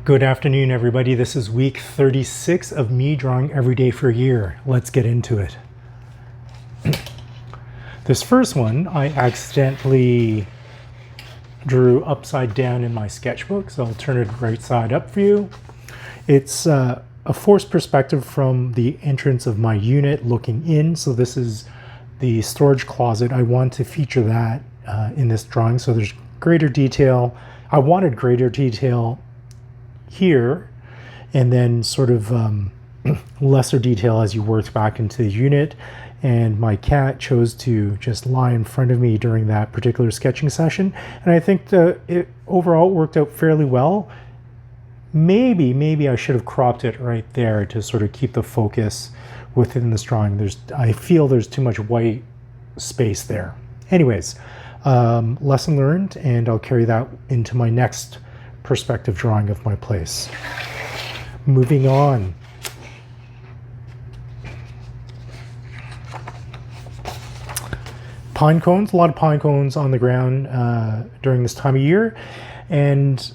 Good afternoon, everybody. This is week 36 of me drawing every day for a year. Let's get into it. This first one I accidentally drew upside down in my sketchbook, so I'll turn it right side up for you. It's a forced perspective from the entrance of my unit looking in, so this is the storage closet. I want to feature that in this drawing, so there's greater detail. I wanted greater detail here, and then sort of lesser detail as you worked back into the unit. And my cat chose to just lie in front of me during that particular sketching session, and I think that it overall worked out fairly well. Maybe I should have cropped it right there to sort of keep the focus within this drawing. I feel there's too much white space there. Anyways, lesson learned, and I'll carry that into my next perspective drawing of my place. Moving on. Pine cones, a lot of pine cones on the ground during this time of year, and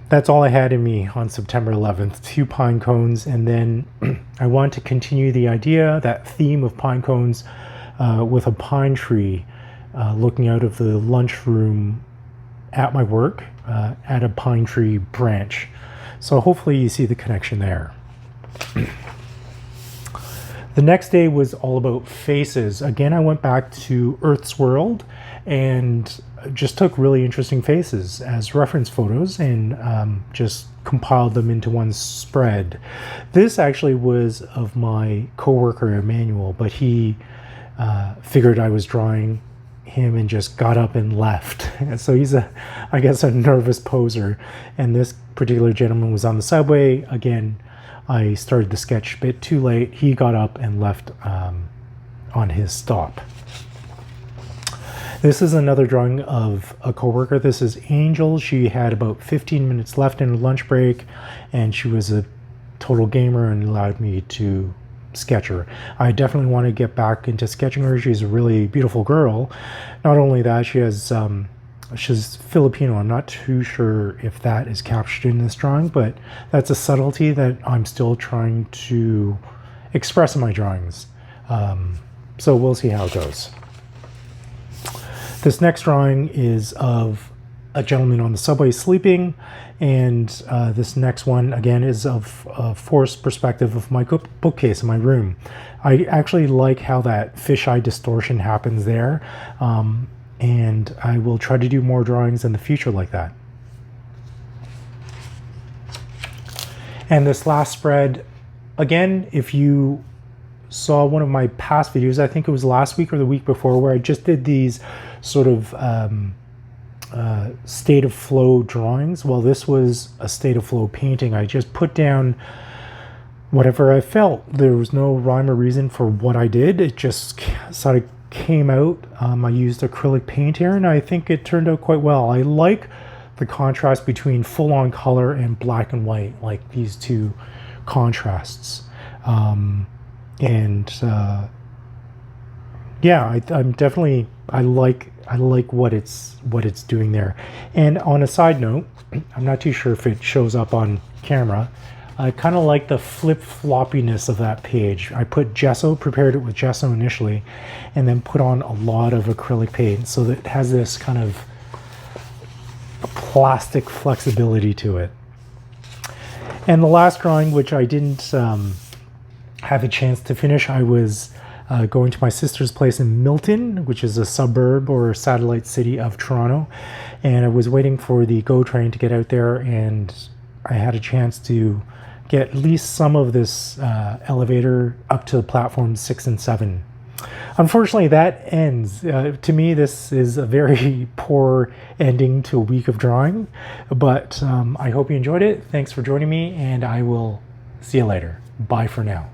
that's all I had in me on September 11th, 2 pine cones. And then I want to continue the idea, that theme of pine cones, with a pine tree looking out of the lunchroom at my work at a pine tree branch. So hopefully you see the connection there. The next day was all about faces. Again, I went back to Earth's World and just took really interesting faces as reference photos and just compiled them into one spread. This actually was of my coworker Emmanuel, but he figured I was drawing him and just got up and left. So he's I guess a nervous poser, and this particular gentleman was on the subway. Again, I started the sketch a bit too late. He got up and left on his stop. This is another drawing of a coworker. This is Angel. She had about 15 minutes left in her lunch break, and she was a total gamer and allowed me to sketch her. I definitely want to get back into sketching her. She's a really beautiful girl. Not only that, she's Filipino. I'm not too sure if that is captured in this drawing, but that's a subtlety that I'm still trying to express in my drawings. So we'll see how it goes. This next drawing is of a gentleman on the subway sleeping, and this next one again is of a forced perspective of my bookcase in my room. I actually like how that fisheye distortion happens there, and I will try to do more drawings in the future like that. And this last spread, again, if you saw one of my past videos, I think it was last week or the week before, where I just did these sort of state of flow drawings. Well, this was a state of flow painting. I just put down whatever I felt. There was no rhyme or reason for what I did. It just sort of came out. I used acrylic paint here, and I think it turned out quite well. I like the contrast between full-on color and black and white, like these two contrasts. Yeah, I'm definitely, I like what it's doing there. And on a side note, I'm not too sure if it shows up on camera, I kind of like the flip-floppiness of that page. I put gesso, prepared it with gesso initially, and then put on a lot of acrylic paint so that it has this kind of plastic flexibility to it. And the last drawing, which I didn't have a chance to finish, I was going to my sister's place in Milton, which is a suburb or satellite city of Toronto, and I was waiting for the GO train to get out there, and I had a chance to get at least some of this elevator up to platforms 6 and 7. Unfortunately, that ends. To me, this is a very poor ending to a week of drawing, but I hope you enjoyed it. Thanks for joining me, and I will see you later. Bye for now.